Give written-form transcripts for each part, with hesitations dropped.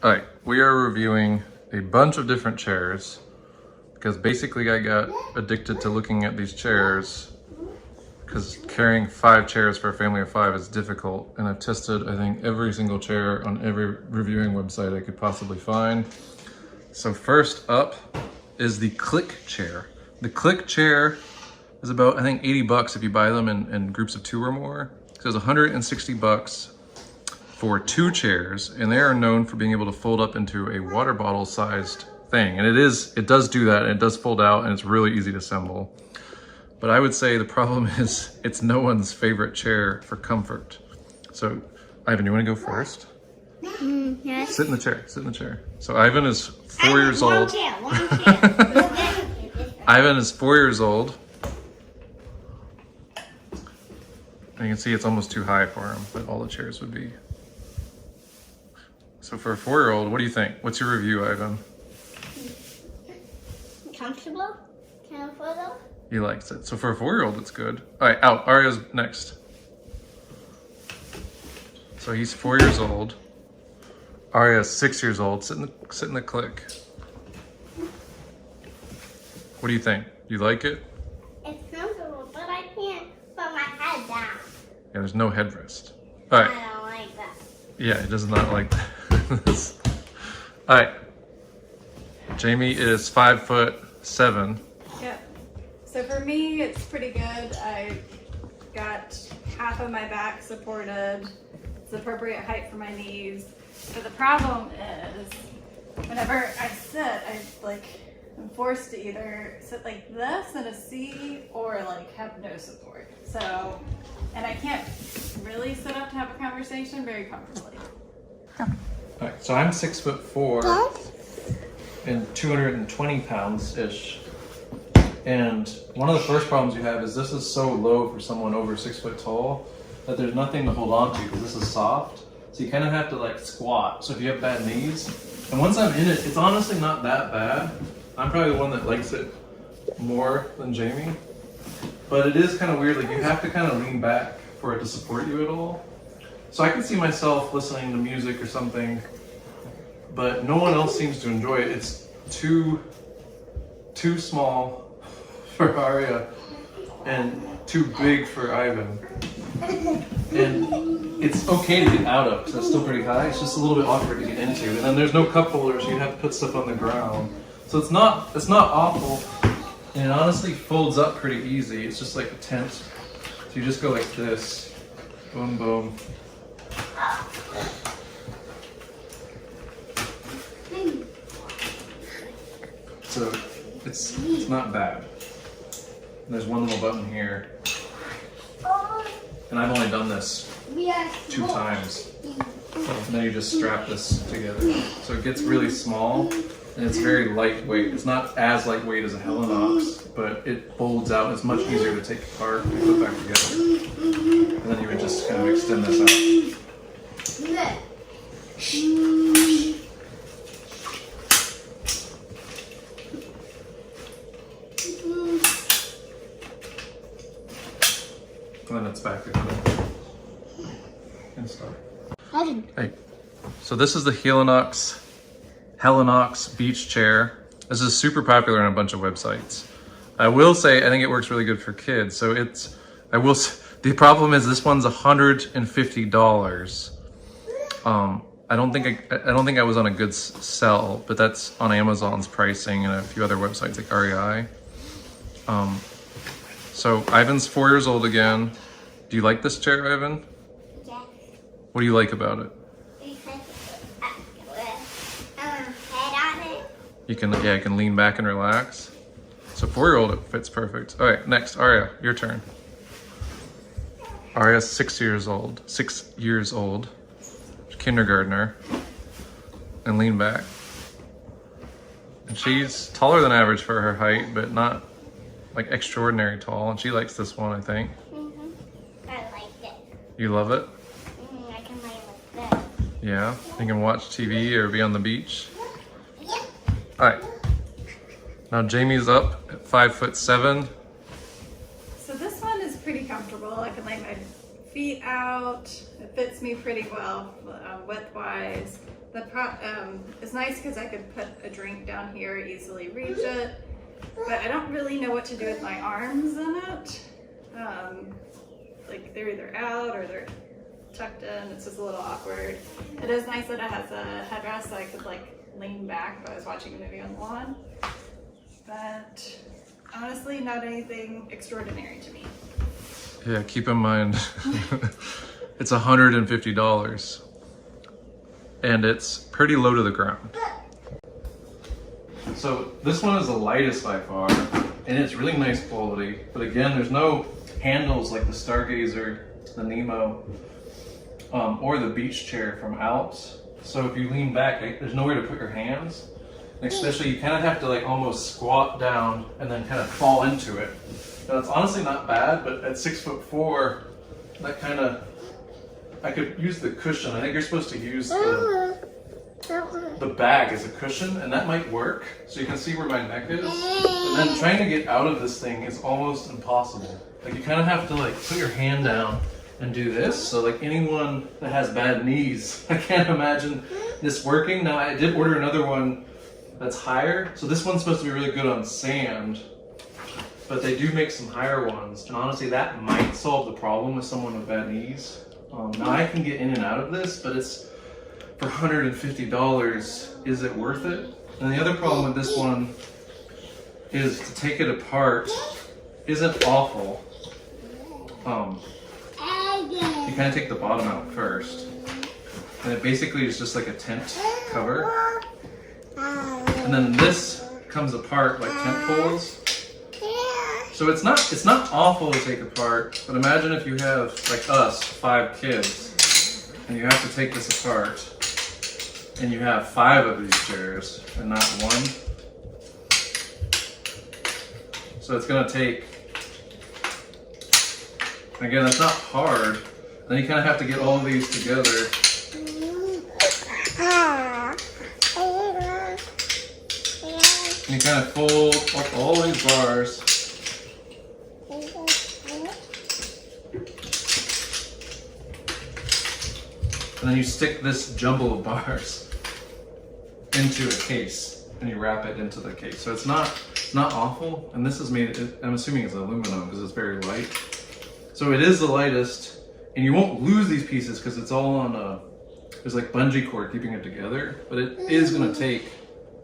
All right, we are reviewing a bunch of different chairs because basically I got addicted to looking at these chairs because carrying 5 chairs for a family of 5 is difficult, and I've tested, I think, every single chair on every reviewing website I could possibly find. So first up is the CLIQ Chair. The CLIQ Chair is about, I think, 80 bucks if you buy them in groups of 2 or more. So it's 160 bucks for 2 chairs, and they are known for being able to fold up into a water bottle sized thing. And it does do that, and it does fold out, and it's really easy to assemble. But I would say the problem is it's no one's favorite chair for comfort. So Ivan, you want to go first? Yes. Sit in the chair, sit in the chair. So Ivan is 4 years old. One chair. Ivan is 4 years old. And you can see it's almost too high for him, but all the chairs would be. So for a 4-year-old, what do you think? What's your review, Ivan? Comfortable? Comfortable? He likes it. So for a 4-year-old, it's good. All right, out. Arya's next. So he's 4 years old. Arya's 6 years old. Sit in the CLIQ. What do you think? Do you like it? It's comfortable, but I can't put my head down. Yeah, there's no headrest. All right. I don't like that. Yeah, it does not like that. All right. Jamie is 5'7". Yep. So for me, it's pretty good. I got half of my back supported. It's the appropriate height for my knees. But the problem is, whenever I sit, I'm forced to either sit like this in a C or have no support. So, and I can't really sit up to have a conversation very comfortably. All right, so I'm 6'4" and 220 pounds-ish. And one of the first problems you have is this is so low for someone over 6 foot tall that there's nothing to hold on to because this is soft. So you kind of have to squat. So if you have bad knees, and once I'm in it, it's honestly not that bad. I'm probably the one that likes it more than Jamie. But it is kind of weird, you have to kind of lean back for it to support you at all. So I can see myself listening to music or something, but no one else seems to enjoy it. It's too small for Arya and too big for Ivan. And it's okay to get out of because it's still pretty high. It's just a little bit awkward to get into. And then there's no cup holders, so you have to put stuff on the ground. So it's not awful. And it honestly folds up pretty easy. It's just like a tent. So you just go like this. Boom, boom. So it's not bad. There's one little button here. And I've only done this 2 times. And then you just strap this together. So it gets really small and it's very lightweight. It's not as lightweight as a Helinox, but it folds out. It's much easier to take apart and put back together. And then you would just kind of extend this out. And then it's back together. And start. Hey, so this is the Helinox beach chair. This is super popular on a bunch of websites. I will say I think it works really good for kids. So the problem is this one's $150. I don't think I was on a good sell, but that's on Amazon's pricing and a few other websites like REI. So Ivan's 4 years old again. Do you like this chair, Ivan? Yes. What do you like about it? Head on it. You can lean back and relax. So 4-year-old, it fits perfect. All right, next, Arya, your turn. Arya's 6 years old. 6 years old. Kindergartner. And lean back. And she's taller than average for her height, but not extraordinary tall. And she likes this one, I think. I like it. You love it? I can lay like this. Yeah, you can watch TV or be on the beach. Yep. All right. Now Jamie's up at 5'7". So this one is pretty comfortable. I can lay my feet out. It fits me pretty well width-wise. It's nice because I could put a drink down here, easily reach it, but I don't really know what to do with my arms in it. Like they're either out or they're tucked in. It's just a little awkward. It is nice that it has a headrest so I could like lean back if I was watching a movie on the lawn, but honestly not anything extraordinary to me. Yeah, keep in mind it's $150 and it's pretty low to the ground. So this one is the lightest by far and it's really nice quality, but again there's no handles like the Stargazer, the NEMO, or the beach chair from ALPS. So if you lean back, there's nowhere to put your hands. And especially you kind of have to like almost squat down and then kind of fall into it. Now it's honestly not bad, but at 6'4", that kind of, I could use the cushion. I think you're supposed to use the bag as a cushion, and that might work. So you can see where my neck is. And then trying to get out of this thing is almost impossible. Like you kind of have to like put your hand down and do this. So like anyone that has bad knees, I can't imagine this working. Now I did order another one that's higher. So this one's supposed to be really good on sand, but they do make some higher ones. And honestly, that might solve the problem with someone with bad knees. Now I can get in and out of this, but it's for $150. Is it worth it? And the other problem with this one is to take it apart isn't awful. You kind of take the bottom out first, and it basically is just like a tent cover. And then this comes apart like tent poles. So it's not awful to take apart, but imagine if you have, like us, 5 kids, and you have to take this apart, and you have 5 of these chairs, and not 1. So it's gonna take, and again, that's not hard. Then you kind of have to get all of these together. And you kind of fold up all these bars. And then you stick this jumble of bars into a case, and you wrap it into the case. So it's not awful. And this is made, I'm assuming it's aluminum because it's very light. So it is the lightest, and you won't lose these pieces because it's all on there's like bungee cord keeping it together. But it is going to take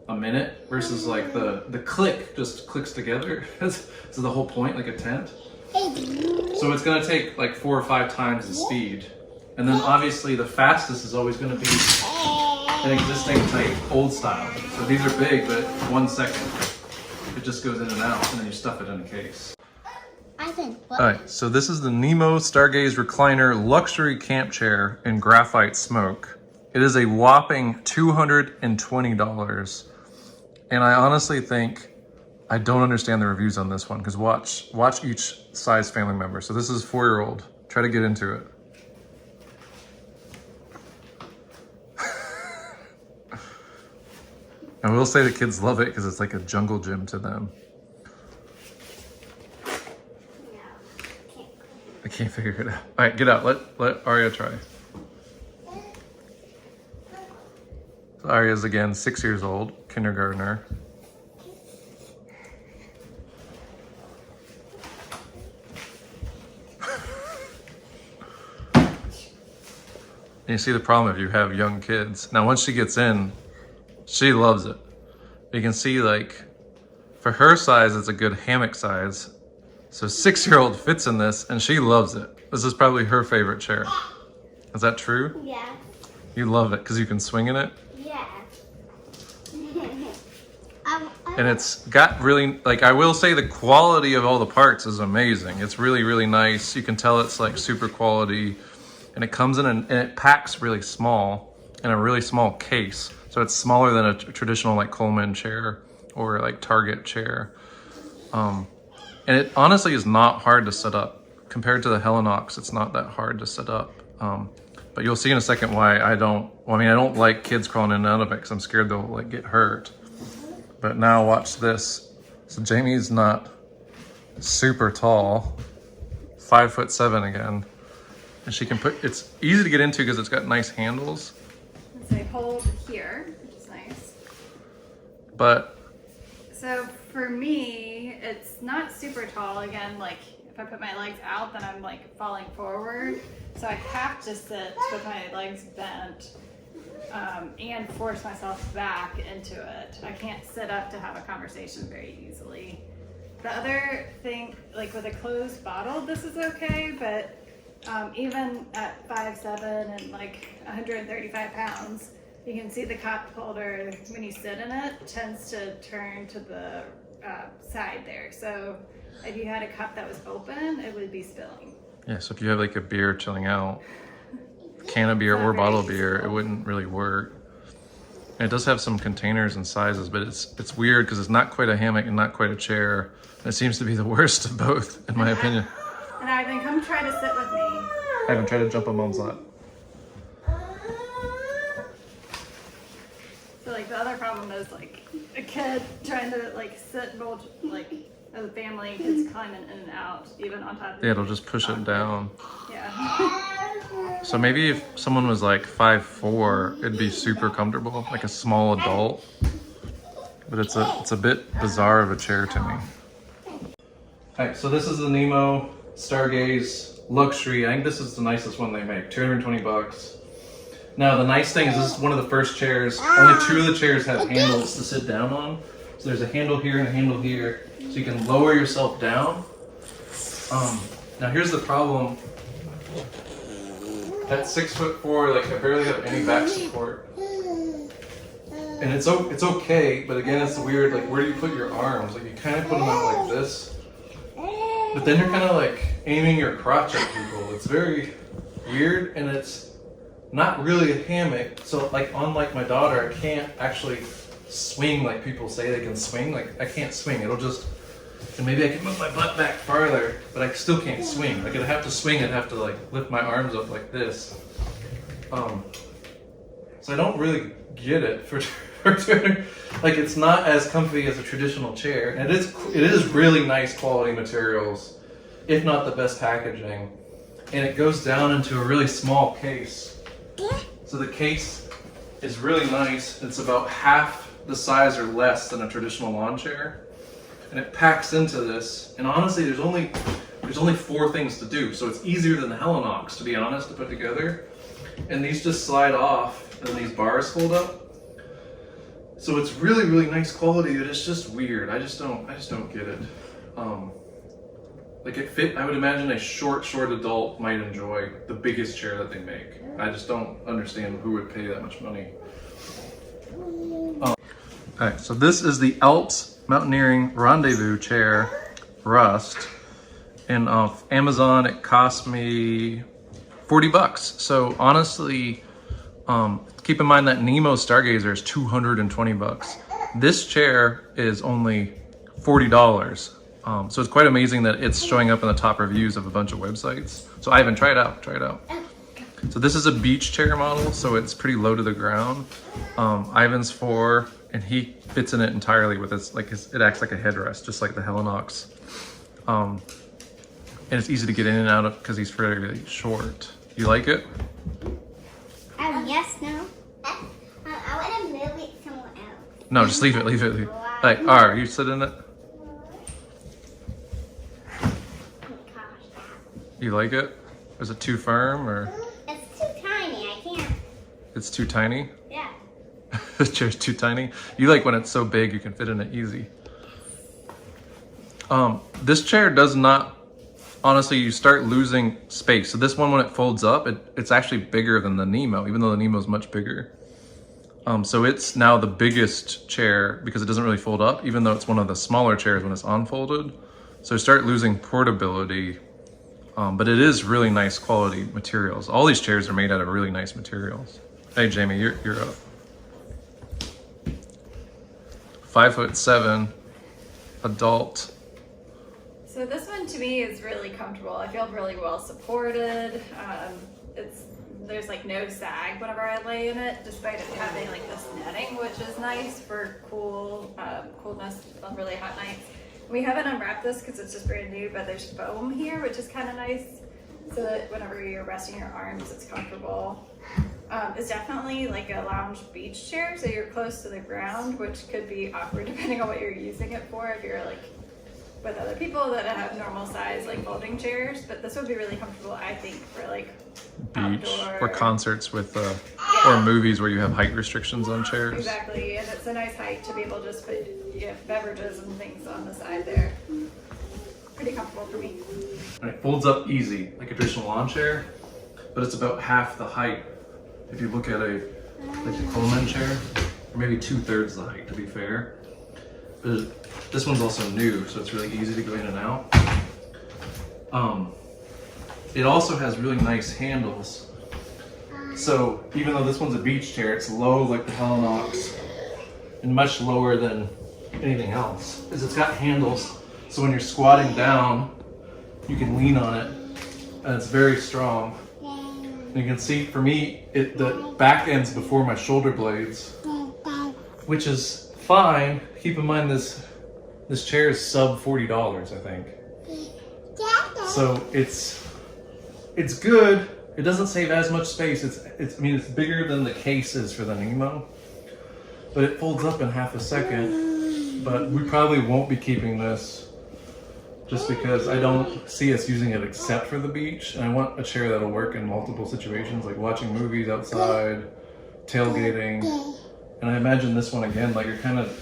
a minute versus like the CLIQ just clicks together. So the whole point, like a tent. So it's going to take like 4 or 5 times the speed. And then obviously the fastest is always going to be an existing type, old style. So these are big, but 1 second. It just goes in and out, and then you stuff it in a case. Alright, so this is the NEMO Stargaze Recliner Luxury Camp Chair in Graphite Smoke. It is a whopping $220. And I honestly think I don't understand the reviews on this one, because watch each size family member. So this is 4-year-old. Try to get into it. I will say the kids love it because it's like a jungle gym to them. I can't figure it out. All right, get out. Let Arya try. So Arya's again 6 years old, kindergartner. And you see the problem if you have young kids. Now once she gets in, she loves it. You can see like, for her size, it's a good hammock size. So 6-year-old fits in this and she loves it. This is probably her favorite chair. Is that true? Yeah. You love it because you can swing in it? Yeah. And it's got really, like, I will say the quality of all the parts is amazing. It's really, really nice. You can tell it's like super quality, and it comes in and it packs really small in a really small case. So it's smaller than a traditional like Coleman chair or like Target chair. And it honestly is not hard to set up. Compared to the Helinox, it's not that hard to set up. But you'll see in a second why I don't like kids crawling in and out of it because I'm scared they'll like get hurt. But now watch this. So Jamie's not super tall, 5'7" again. And she can it's easy to get into because it's got nice handles. they hold here, which is nice. But So for me, it's not super tall. Again, like if I put my legs out, then I'm like falling forward. So I have to sit with my legs bent and force myself back into it. I can't sit up to have a conversation very easily. The other thing, like with a closed bottle, this is okay, but even at 5'7" and like 135 pounds, you can see the cup holder, when you sit in it, tends to turn to the side there. So if you had a cup that was open, it would be spilling. yeah, so if you have like a beer chilling out, can of beer It's not or very bottle beer, it useful. wouldn't really work. And it does have some containers and sizes, but it's weird because it's not quite a hammock and not quite a chair. It seems to be the worst of both, in my opinion. And Ivan, come try to sit with me. I haven't tried to jump on Mom's lap. So like the other problem is like a kid trying to like sit both like as a family, kids climbing in and out, even on top of Yeah, it'll just push it down. Yeah. So maybe if someone was like 5'4", it'd be super comfortable, like a small adult. But it's a bit bizarre of a chair to me. Alright, so this is the NEMO Stargaze Luxury. I think this is the nicest one they make, 220 bucks. Now the nice thing is this is one of the first chairs. Only 2 of the chairs have handles to sit down on. So there's a handle here and a handle here. So you can lower yourself down. Now here's the problem. At 6'4", like I barely have any back support. And it's okay, but again it's weird, like where do you put your arms? Like you kind of put them out like this. But then you're kind of like aiming your crotch at people. It's very weird, and it's not really a hammock. So like unlike my daughter, I can't actually swing like people say they can swing. Like I can't swing. It'll just, and maybe I can move my butt back farther, but I still can't swing. Like I'd have to swing, I'd have to like lift my arms up like this. So I don't really get it for like it's not as comfy as a traditional chair. And it is really nice quality materials, if not the best packaging. And it goes down into a really small case. So the case is really nice. It's about half the size or less than a traditional lawn chair. And it packs into this. And honestly, there's only 4 things to do. So it's easier than the Helinox, to be honest, to put together. And these just slide off, and then these bars fold up. So it's really, really nice quality, but it's just weird. I just don't get it. Like I would imagine a short adult might enjoy the biggest chair that they make. I just don't understand who would pay that much money. Alright, so this is the ALPS Mountaineering Rendezvous chair, Rust. And off Amazon, it cost me 40 bucks. So honestly, keep in mind that NEMO Stargazer is 220 bucks. This chair is only $40. So it's quite amazing that it's showing up in the top reviews of a bunch of websites. So Ivan, try it out. So this is a beach chair model, so it's pretty low to the ground. Ivan's 4, and he fits in it entirely with it acts like a headrest, just like the Helinox. And it's easy to get in and out of because he's fairly short. You like it? Yes, no. I want to move it somewhere else. No, just leave it. Like, R, you sit in it? Oh gosh. You like it? Is it too firm or? It's too tiny. I can't. It's too tiny? Yeah. The chair's too tiny? You like when it's so big you can fit in it easy. This chair does not, honestly, you start losing space. So this one, when it folds up, it's actually bigger than the NEMO, even though the NEMO is much bigger. So it's now the biggest chair because it doesn't really fold up, even though it's one of the smaller chairs when it's unfolded. So you start losing portability, but it is really nice quality materials. All these chairs are made out of really nice materials. Hey, Jamie, you're up. 5'7", adult. So this one to me is really comfortable. I feel really well supported. There's like no sag whenever I lay in it, despite it having like this netting, which is nice for coolness on really hot nights. We haven't unwrapped this because it's just brand new, but there's foam here, which is kind of nice, so that whenever you're resting your arms, it's comfortable. is definitely like a lounge beach chair, so you're close to the ground, which could be awkward depending on what you're using it for. If you're like with other people that have normal size like folding chairs, but this would be really comfortable, I think, for like Beach outdoor or concerts with or movies where you have height restrictions on chairs. Exactly, and it's a nice height to be able to just put beverages and things on the side there. Pretty comfortable for me. And it folds up easy, like a traditional lawn chair, but it's about half the height. If you look at like the Coleman chair, or maybe 2/3 the height, to be fair. But this one's also new, so it's really easy to go in and out. It also has really nice handles. So even though this one's a beach chair, it's low like the Helinox and much lower than anything else. Is it's got handles, so when you're squatting down, you can lean on it, and it's very strong. And you can see, for me, the back end's before my shoulder blades, which is fine. Keep in mind this chair is sub $40, I think. So it's good. It doesn't save as much space. I mean, it's bigger than the case is for the NEMO, but it folds up in half a second. But we probably won't be keeping this just because I don't see us using it except for the beach. And I want a chair that'll work in multiple situations, like watching movies outside, tailgating. And I imagine this one again, like you're kind of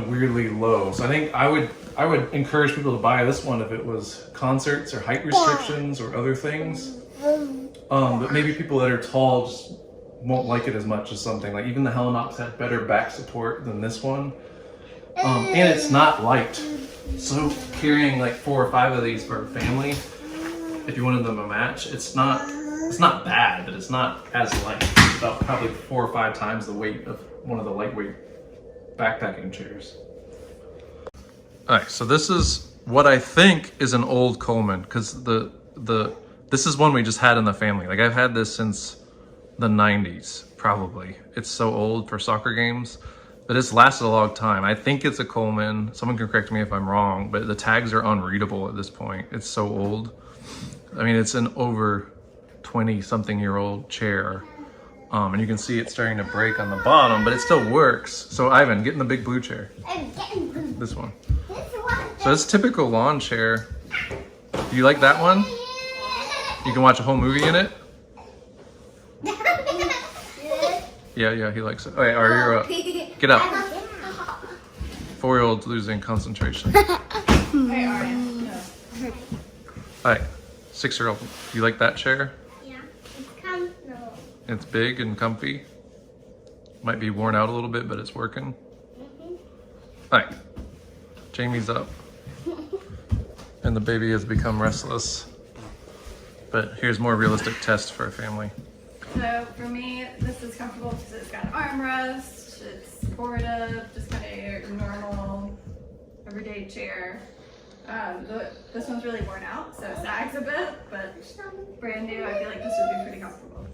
weirdly low. So I think I would encourage people to buy this one if it was concerts or height restrictions or other things. But maybe people that are tall just won't like it as much as something like, even the Helinox had better back support than this one. And it's not light. So carrying like 4 or 5 of these for a family, if you wanted them to match, it's not bad, but it's not as light. It's about probably 4 or 5 times the weight of one of the lightweight backpacking chairs. All right, so this is what I think is an old Coleman, because this is one we just had in the family. Like I've had this since the 90s, probably. It's so old for soccer games, but it's lasted a long time. I think it's a Coleman. Someone can correct me if I'm wrong, but the tags are unreadable at this point. It's so old. I mean, it's an over 20-something-year-old chair. And you can see it starting to break on the bottom, but it still works. So Ivan, get in the big blue chair. This one. So it's a typical lawn chair. Do you like that one? You can watch a whole movie in it? Yeah, he likes it. Okay, all right, you're up. Get up. 4-year-old's losing concentration. All right, 6-year-old. You like that chair? Yeah, it's comfortable. It's big and comfy. Might be worn out a little bit, but it's working. All right, Jamie's up. And the baby has become restless. But here's more realistic test for a family. So for me, this is comfortable because it's got an armrest, it's supportive, just kind of your normal everyday chair. This one's really worn out, so it sags a bit, but brand new, I feel like this would be pretty comfortable.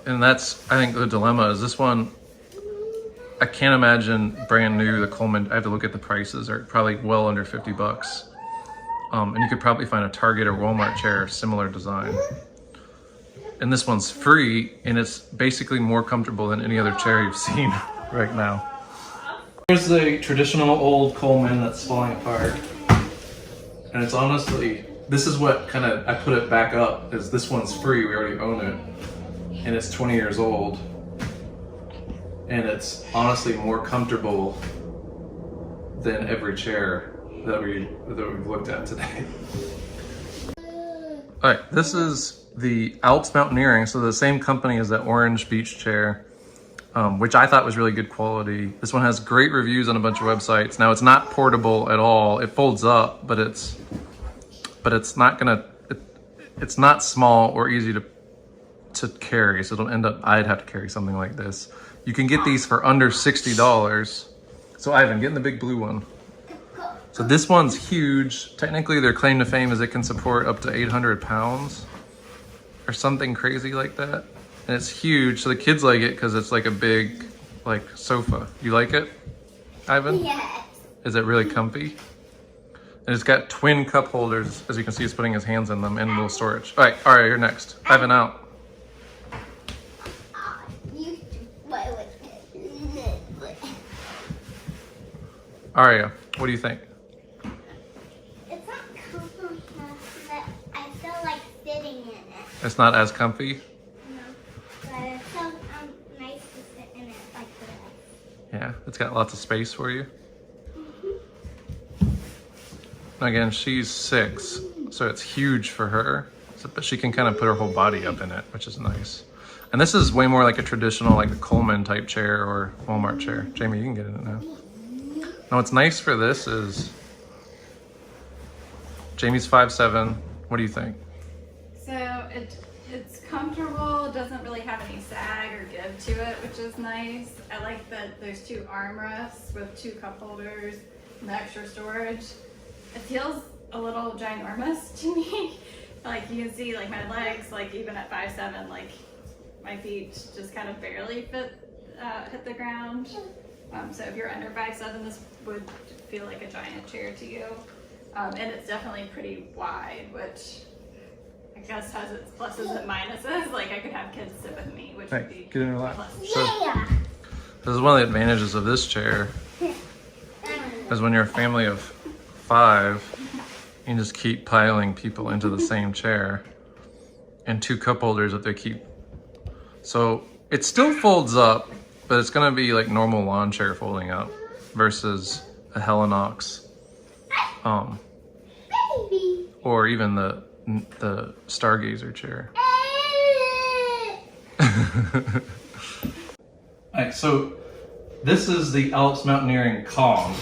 And that's, I think, the dilemma is this one, I can't imagine brand new, the Coleman, I have to look at the prices, are probably well under 50 bucks. And you could probably find a Target or Walmart chair, similar design. And this one's free, and it's basically more comfortable than any other chair you've seen right now. Here's the traditional old Coleman that's falling apart. And it's honestly, this is what kind of, I put it back up, is this one's free, we already own it. And it's 20 years old. And it's honestly more comfortable than every chair that we've looked at today. All right, this is the ALPS Mountaineering, so the same company as that orange beach chair, which I thought was really good quality. This one has great reviews on a bunch of websites. Now it's not portable at all. It folds up, but it's not gonna, it's not small or easy to carry, so it'll end up, I'd have to carry something like this. You can get these for under $60. So Ivan, get in the big blue one. So this one's huge. Technically, their claim to fame is it can support up to 800 pounds or something crazy like that. And it's huge, so the kids like it because it's like a big, like, sofa. You like it, Ivan? Yes. Is it really comfy? And it's got twin cup holders. As you can see, he's putting his hands in them and a little storage. All right, you're next. Ivan out. Aria, what do you think? It's not comfortable enough that I feel like sitting in it. It's not as comfy? No. But it feels nice to sit in it like this. Yeah, it's got lots of space for you. Again, she's 6, so it's huge for her. So, but she can kind of put her whole body up in it, which is nice. And this is way more like a traditional, like the Coleman type chair or Walmart chair. Jamie, you can get in it now. Now what's nice for this is, Jamie's 5'7". What do you think? So it's comfortable. It doesn't really have any sag or give to it, which is nice. I like that there's 2 armrests with 2 cup holders and extra storage. It feels a little ginormous to me. Like you can see, like my legs, like even at 5'7", like my feet just kind of barely hit the ground. So if you're under 5'7", this would feel like a giant chair to you. And it's definitely pretty wide, which I guess has its pluses and minuses. Like I could have kids sit with me, which would be get in her lap. plus. So, this is one of the advantages of this chair, is when you're a family of 5, you can just keep piling people into the same chair, and 2 cup holders that they keep. So it still folds up, but it's gonna be like normal lawn chair folding up versus a Helinox, or even the Stargazer chair. Alright, so this is the ALPS Mountaineering Calm.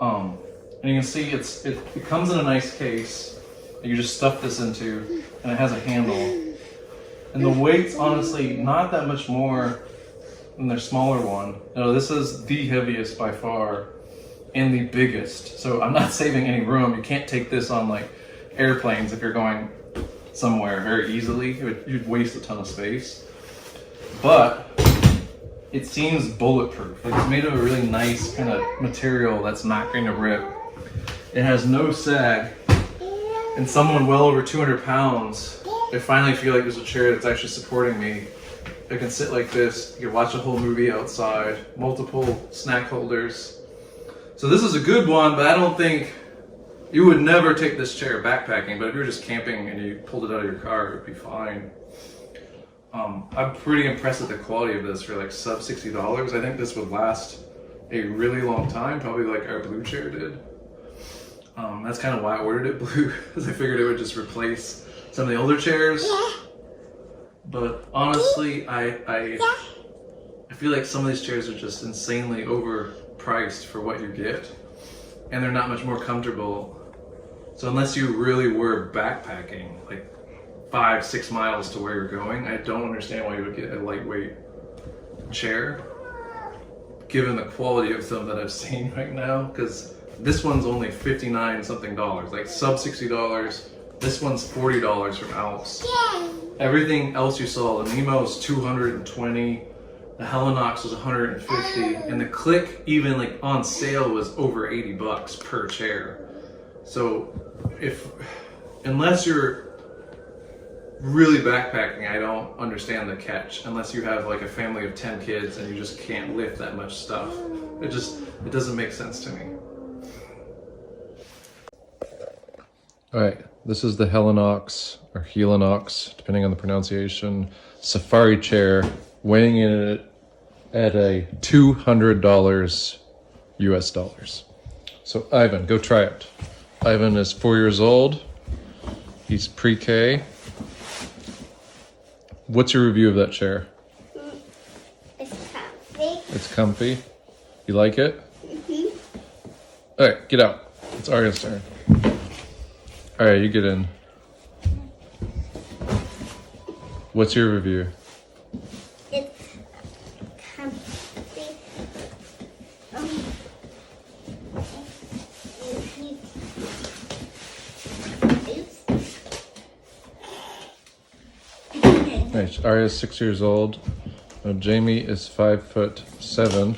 And you can see it comes in a nice case that you just stuff this into, and it has a handle. And the weight's honestly not that much more than their smaller one. No, this is the heaviest by far and the biggest. So I'm not saving any room. You can't take this on like airplanes if you're going somewhere very easily. You'd waste a ton of space. But it seems bulletproof. Like it's made of a really nice kind of material that's not going to rip. It has no sag. And someone well over 200 pounds, I finally feel like there's a chair that's actually supporting me. I can sit like this, you can watch a whole movie outside, multiple snack holders. So this is a good one, but I don't think, you would never take this chair backpacking, but if you were just camping and you pulled it out of your car, it would be fine. I'm pretty impressed with the quality of this for like sub $60. I think this would last a really long time, probably like our blue chair did. That's kind of why I ordered it blue, because I figured it would just replace some of the older chairs. But honestly, I feel like some of these chairs are just insanely overpriced for what you get, and they're not much more comfortable. So unless you really were backpacking, like 5-6 miles to where you're going, I don't understand why you would get a lightweight chair, given the quality of some that I've seen right now, because this one's only $59 something, like sub $60. This one's $40 from ALPS. Everything else you saw, the NEMO is $220, the Helinox was $150, and the CLIQ, even like on sale, was over $80 per chair. So unless you're really backpacking, I don't understand the catch, unless you have like a family of 10 kids and you just can't lift that much stuff. It doesn't make sense to me. All right, this is the Helinox, or Helinox, depending on the pronunciation, safari chair, weighing in at a $200 US dollars. So Ivan, go try it. Ivan is 4 years old. He's pre-K. What's your review of that chair? It's comfy. It's comfy. You like it? Mm-hmm. All right, get out. It's Aria's turn. All right, you get in. What's your review? It's comfy. Nice. Aria's 6 years old. Jamie is 5'7".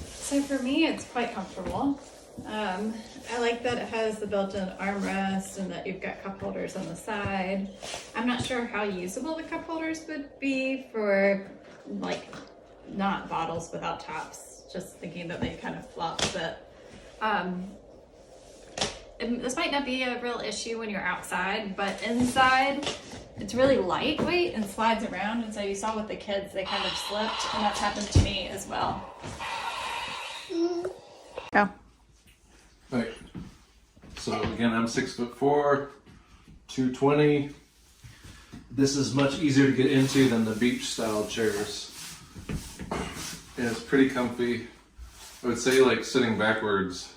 So for me, it's quite comfortable. I like that it has the built-in armrest and that you've got cup holders on the side. I'm not sure how usable the cup holders would be for like not bottles without tops, just thinking that they kind of flop. But this might not be a real issue when you're outside, but inside it's really lightweight and slides around. And so you saw with the kids, they kind of slipped, and that's happened to me as well. Go. Right. So again, I'm 6'4", 220. This is much easier to get into than the beach style chairs. And it's pretty comfy. I would say like sitting backwards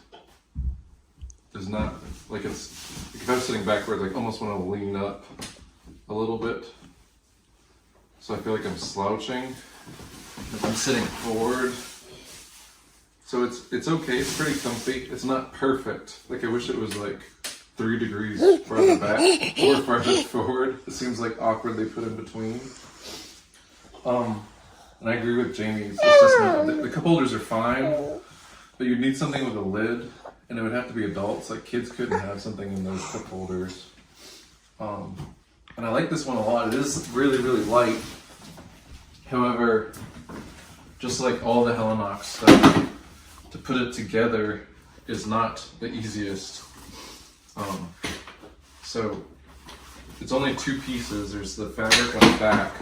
is not, like it's, if I'm sitting backwards, I almost want to lean up a little bit. So I feel like I'm slouching. If I'm sitting forward. So it's okay, it's pretty comfy. It's not perfect. Like I wish it was like 3 degrees farther back or farther forward. It seems like awkwardly put in between. And I agree with Jamie. It's just not, the cup holders are fine, but you'd need something with a lid, and it would have to be adults. Like kids couldn't have something in those cup holders. And I like this one a lot. It is really, really light. However, just like all the Helinox stuff, to put it together is not the easiest. So it's only 2 pieces. There's the fabric on the back,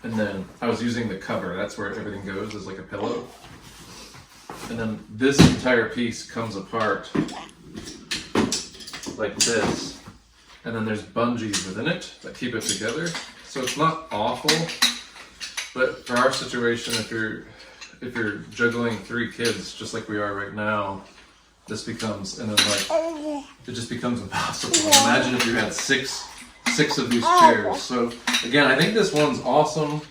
and then I was using the cover. That's where everything goes, is like a pillow. And then this entire piece comes apart like this. And then there's bungees within it that keep it together. So it's not awful, but for our situation, if you're juggling 3 kids just like we are right now, this becomes, and then like, it just becomes impossible. Imagine if you had six of these chairs. So again, I think this one's awesome.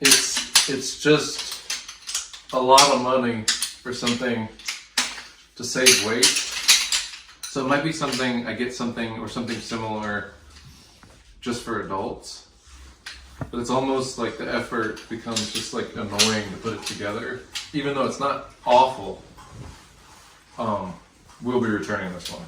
It's just a lot of money for something to save weight. So it might be something, I get something or something similar just for adults. But it's almost like the effort becomes just like annoying to put it together. Even though it's not awful, we'll be returning this one.